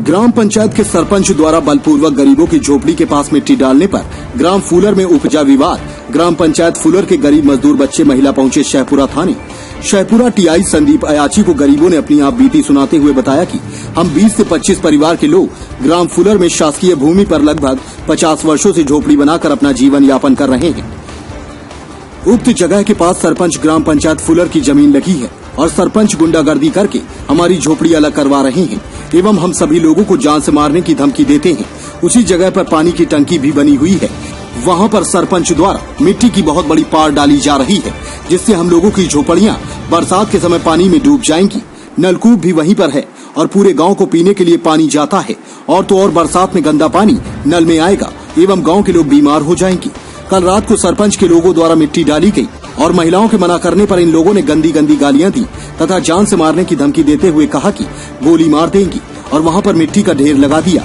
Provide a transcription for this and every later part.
ग्राम पंचायत के सरपंच द्वारा बलपूर्वक गरीबों की झोपड़ी के पास मिट्टी डालने पर ग्राम फूलर में उपजा विवाद। ग्राम पंचायत फूलर के गरीब मजदूर बच्चे महिला पहुंचे शहपुरा थाने। शहपुरा टीआई संदीप अयाची को गरीबों ने अपनी आप बीती सुनाते हुए बताया कि हम 20 से 25 परिवार के लोग ग्राम फूलर में शासकीय भूमि पर लगभग 50 वर्षों से झोपड़ी बनाकर अपना जीवन यापन कर रहे हैं। उक्त जगह के पास सरपंच ग्राम पंचायत फूलर की जमीन लगी है और सरपंच गुंडागर्दी करके हमारी झोपड़ी अलग करवा रहे हैं एवं हम सभी लोगों को जान से मारने की धमकी देते हैं। उसी जगह पर पानी की टंकी भी बनी हुई है। वहां पर सरपंच द्वारा मिट्टी की बहुत बड़ी पार डाली जा रही है, जिससे हम लोगों की झोपड़ियां बरसात के समय पानी में डूब जाएंगी। नलकूप भी वहीं पर है और पूरे गांव को पीने के लिए पानी जाता है। और तो और बरसात में गंदा पानी नल में आएगा एवं गाँव के लोग बीमार हो जाएंगे। कल रात को सरपंच के लोगों द्वारा मिट्टी डाली गई और महिलाओं के मना करने पर इन लोगों ने गंदी गंदी गालियां दी तथा जान से मारने की धमकी देते हुए कहा कि गोली मार देंगी और वहां पर मिट्टी का ढेर लगा दिया।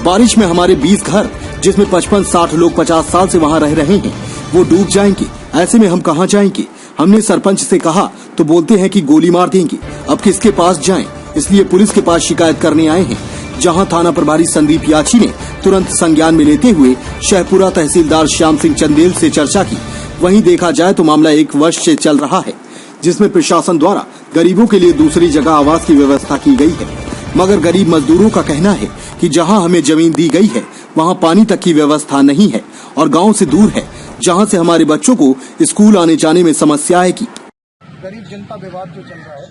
बारिश में हमारे 20 घर, जिसमें 55-60 लोग 50 साल से वहां रह रहे हैं, वो डूब जाएंगे। ऐसे में हम कहां जाएंगे? हमने सरपंच से कहा तो बोलते हैं कि गोली मार देंगे। अब किसके पास जाएं? इसलिए पुलिस के पास शिकायत करने आए हैं, जहां थाना प्रभारी संदीप याची ने तुरंत संज्ञान में लेते हुए शहपुरा तहसीलदार श्याम सिंह चंदेल से चर्चा की। वहीं देखा जाए तो मामला 1 वर्ष से चल रहा है, जिसमें प्रशासन द्वारा गरीबों के लिए दूसरी जगह आवास की व्यवस्था की गई है, मगर गरीब मजदूरों का कहना है कि जहां हमें जमीन दी गई है वहां पानी तक की व्यवस्था नहीं है और गांव से दूर है, जहां से हमारे बच्चों को स्कूल आने जाने में समस्या है। कि गरीब जनता विवाद जो चल रहा है,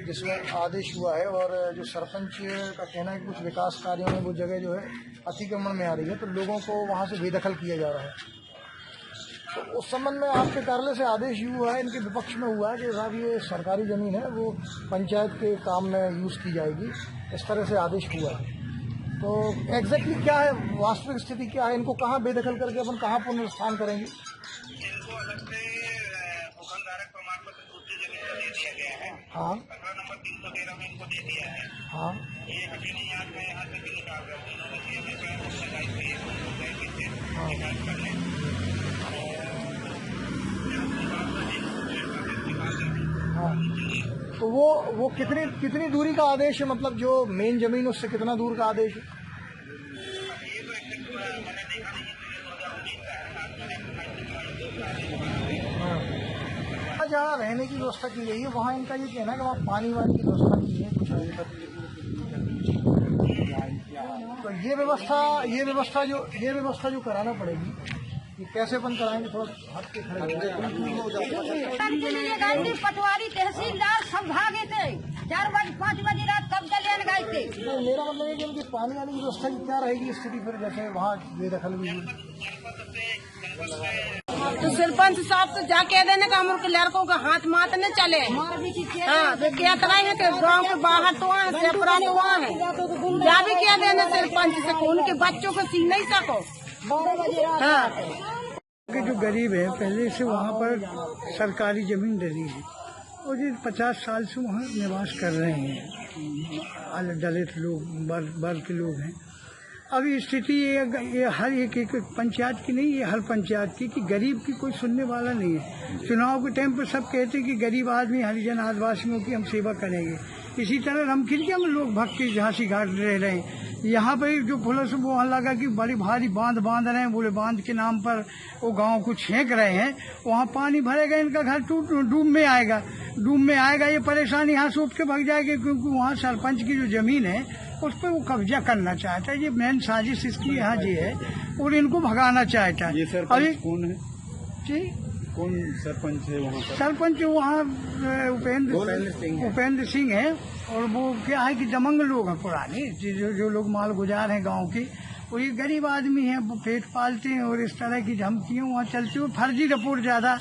जिसमें आदेश हुआ है और जो सरपंच का कहना है कि कुछ विकास कार्यों में वो जगह जो है अतिक्रमण में आ रही है, तो लोगों को वहां से बेदखल किया जा रहा है। तो उस संबंध में आपके कार्यालय से आदेश हुआ है, इनके विपक्ष में हुआ है कि साहब ये सरकारी जमीन है, वो पंचायत के काम में यूज़ की जाएगी, इस तरह से आदेश हुआ है। तो एग्जैक्टली क्या है, वास्तविक स्थिति क्या है, इनको कहाँ बेदखल करके अपन कहाँ पुनर्स्थान करेंगे? इनको अलग से भूखंडधारक प्रमाण पत्र दूसरी जगह पर दे दिया गया है। हाँ, 15 नंबर 313 में इनको दे दिया है। हाँ, ये अकेले यहाँ से भी निकाल रहे हैं। इन्होंने भी हमें लगाई हुई है, शिकायत करने। हाँ, तो वो कितनी दूरी का आदेश है, मतलब जो मेन जमीन उससे कितना दूर का आदेश है? ये तो एक मैंने देखा नहीं, हाँ, जहाँ रहने की व्यवस्था की गई है वहाँ इनका ये कहना है कि वहाँ पानी वानी की व्यवस्था की है कुछ। तो ये व्यवस्था जो कराना पड़ेगी, ये कैसे बंद कराएंगे? थोड़ा हट के खड़े पटवारी तहसीलदार सब भागे थे, 4 बजे 5 बजे रात कब्जा लेने गए थे। तो मेरा मतलब है कि उनकी पानी वाली की व्यवस्था की क्या रहेगी स्थिति, फिर जैसे वहाँ बेदखल भी हुई? तो सरपंच साहब तो जाके देने का हम लड़कों का हाथ मात न चले। हाँ, तो क्या तरह है कि गाँव के बाहर तो वहाँ है, शहपुरा तो वहाँ है, जा भी क्या देना सरपंच से, उनके बच्चों को सी नहीं सको। हाँ, के जो गरीब है पहले से वहाँ पर सरकारी जमीन डली है और जो 50 साल से वहाँ निवास कर रहे हैं, दलित लोग, वर्ग के लोग हैं। अभी स्थिति ये हर एक पंचायत की नहीं, ये हर पंचायत की कि गरीब की कोई सुनने वाला नहीं है। चुनाव के टाइम पर सब कहते हैं कि गरीब आदमी हरिजन आदिवासियों की हम सेवा करेंगे। इसी तरह रमखिड़किया में लोग भक्त के झांसी घाट रह रहे हैं। यहाँ पर जो पुलिस वहाँ लगा कि बड़ी भारी बांध रहे हैं, बोले बांध के नाम पर वो गांव को छेक रहे हैं, वहाँ पानी भरेगा, इनका घर डूब में आएगा। ये परेशानी यहाँ से उठ के भाग जाएगी, क्योंकि वहाँ सरपंच की जो जमीन है उस पर वो कब्जा करना चाहता है। ये मेन साजिश इसकी यहाँ जी है और इनको भगाना चाहता है। ये सरपंच कौन है जी? कौन सरपंच है वहाँ पर? सरपंच वहाँ उपेंद्र सिंह है और वो क्या है कि दमंग लोग हैं पुराने, जो लोग माल गुजार हैं गांव के, वो ये गरीब आदमी हैं, वो पेट पालते हैं और इस तरह की धमकियाँ वहाँ चलती हैं। फर्जी रिपोर्ट ज्यादा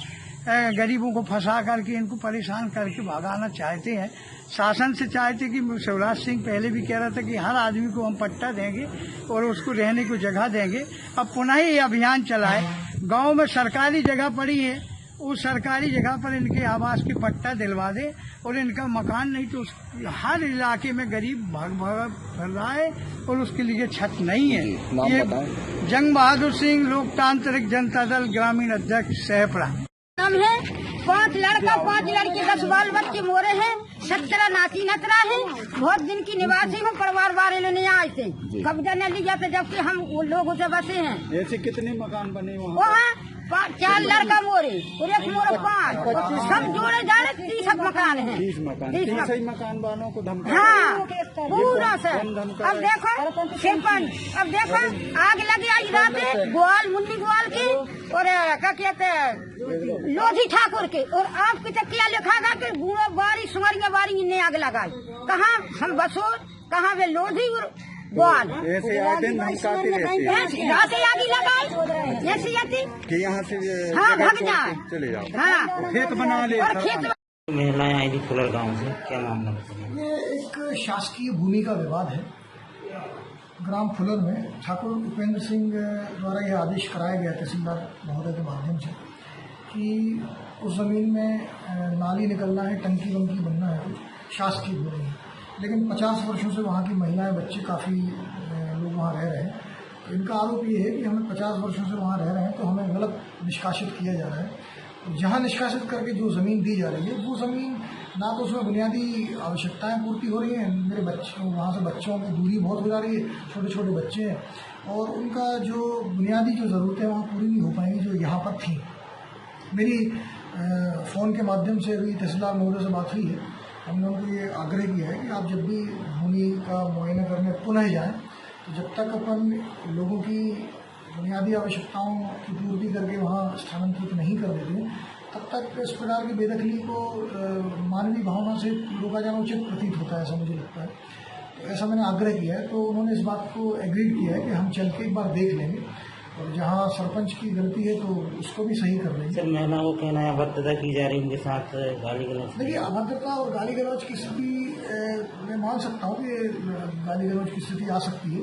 गरीबों को फंसा करके इनको परेशान करके भगाना चाहते हैं। शासन से चाहते कि शिवराज सिंह पहले भी कह रहा था कि हर आदमी को हम पट्टा देंगे और उसको रहने को जगह देंगे। अब पुनः ये अभियान चलाए, गांव में सरकारी जगह पड़ी है, उस सरकारी जगह पर इनके आवास की पट्टा दिलवा दे और इनका मकान नहीं तो हर इलाके में गरीब भाग फिर रहा है और उसके लिए छत नहीं है। ये जंग बहादुर सिंह, लोकतांत्रिक जनता दल, ग्रामीण अध्यक्ष, शहपुरा। हम है 5 लड़का 5 लड़की 10 बाल बच्चे मोरे हैं। 17 नाची नतरा है। बहुत दिन की निवासी हूँ, परिवार वाले लेने आए थे, कब्जा न लिया था, जबकि हम वो लोग उसे बसे हैं। ऐसे कितने मकान बने वहाँ? वहाँ 4 लड़का मोरे और एक मोरे 5, सब जोड़े जाड़े 30 मकान है। 30 मकान, 30 ही मकान वालों को धमका। हाँ पूरा से। अब देखो सरपंच, अब देखो आग लगी आज रात ग्वाल, मुन्नी ग्वाल की और क्या कहते हैं लोधी ठाकुर के, और आपकी तकिया लिखा गया कि बूढ़ो बारी सुमरिया बारी ने आग लगाई। कहाँ हम बसो, कहाँ वे लोधी और ग्वाल ऐसे आए दिन धमकाते रहते हैं। रात आगे लगाई ऐसी आती कि यहाँ से हाँ जगह भाग छोड़ जाए। के चले जाओ। हाँ खेत बना ले। और खेत महिलाएं आई थी फुलर गांव से, क्या मामला? ये एक शासकीय भूमि का विवाद है। ग्राम फुलर में ठाकुर उपेंद्र सिंह द्वारा यह आदेश कराया गया तहसीलदार महोदय के माध्यम से कि उस जमीन में नाली निकलना है, टंकी वंकी बनना है, कुछ शासकीय भूमि है। लेकिन 50 वर्षों से वहाँ की महिलाएं, बच्चे, काफ़ी लोग वहाँ रह रहे हैं। तो इनका आरोप ये है कि हम 50 वर्षों से वहाँ रह रहे हैं तो हमें गलत निष्कासित किया जा रहा है। जहाँ निष्कासित करके जो ज़मीन दी जा रही है वो ज़मीन ना तो उसमें बुनियादी आवश्यकताएं पूर्ति हो रही हैं, मेरे बच्चों, वहाँ से बच्चों की दूरी बहुत हो जा रही है, छोटे छोटे बच्चे हैं, और उनका जो बुनियादी जो ज़रूरतें वहाँ पूरी नहीं हो पाएंगी जो यहाँ पर थी। मेरी फ़ोन के माध्यम से अभी तहसीलदार महोदय से बात हुई है। हमने उनको ये आग्रह किया है कि आप जब भी भूमि का मुआयना करने पुनः जाएं तो जब तक अपन लोगों की बुनियादी आवश्यकताओं की पूर्ति करके वहाँ स्थानांतरित नहीं कर देते तब तक इस प्रकार की बेदखली को मानवीय भावना से रोका जाना उचित प्रतीत होता है, ऐसा मुझे लगता है। तो ऐसा मैंने आग्रह किया है, तो उन्होंने इस बात को एग्रीड किया है कि हम चल के एक बार देख लेंगे और जहाँ सरपंच की गलती है तो उसको भी सही कर लेंगे। सर महिला को कहना है अभद्रता की जा रही है, उनके साथ गाली गलौज। देखिए, अभद्रता और गाली गलौज की स्थिति मैं मान सकता हूँ कि गाली गलौज की स्थिति आ सकती है।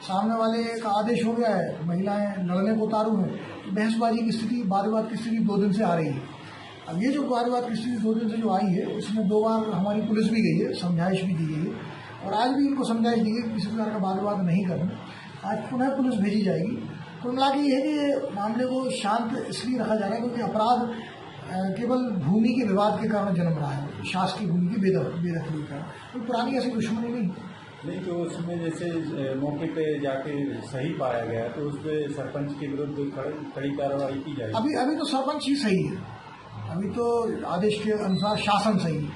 सामने वाले का आदेश हो गया है, महिलाएं लड़ने को उतारू हैं, तो बहसबाजी की स्थिति, वाद विवाद की स्थिति 2 दिन से आ रही है। अब ये जो वाद विवाद की स्थिति 2 दिन से जो आई है उसमें 2 बार हमारी पुलिस भी गई है, समझाइश भी दी गई है, और आज भी इनको समझाइश दी गई कि किसी प्रकार का वाद विवाद नहीं करना। आज पुनः पुलिस भेजी जाएगी। कुल मिला के ये है कि मामले को शांत इसलिए रखा जा रहा है क्योंकि अपराध केवल भूमि के विवाद के कारण जन्म रहा है, शासकीय भूमि की बेदखली का। कोई पुरानी ऐसी दुश्मनी नहीं। तो उसमें जैसे मौके पे जाके सही पाया गया तो उस पर सरपंच के विरुद्ध कड़ी कार्रवाई की जाएगी। अभी तो सरपंच ही सही है, अभी तो आदेश के अनुसार शासन सही है।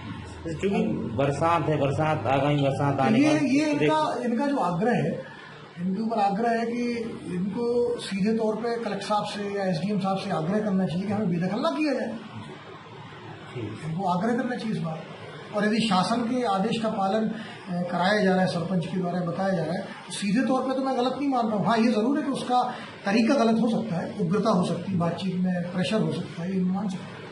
क्योंकि बरसात है, बरसात आगामी बरसात आने ये इनका जो आग्रह है, इनके ऊपर आग्रह है कि इनको सीधे तौर पे कलेक्टर साहब से या एसडीएम साहब से आग्रह करना चाहिए कि हमें बेदखल ना किया जाए। इनको आग्रह करना चाहिए इस बात। और यदि शासन के आदेश का पालन कराया जा रहा है, सरपंच के द्वारा बताया जा रहा है, तो सीधे तौर पे तो मैं गलत नहीं मान रहा हूँ। हाँ, ये जरूर है कि उसका तरीका गलत हो सकता है, उग्रता हो सकती है, बातचीत में प्रेशर हो सकता है, ये मान सकता है।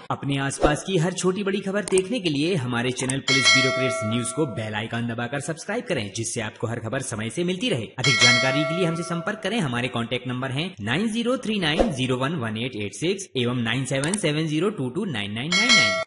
अपने आसपास की हर छोटी बड़ी खबर देखने के लिए हमारे चैनल पुलिस ब्यूरोक्रेट्स न्यूज को बेल आइकन दबाकर सब्सक्राइब करें, जिससे आपको हर खबर समय से मिलती रहे। अधिक जानकारी के लिए हमसे संपर्क करें। हमारे कॉन्टैक्ट नंबर हैं 9039011886 एवं 9770229999।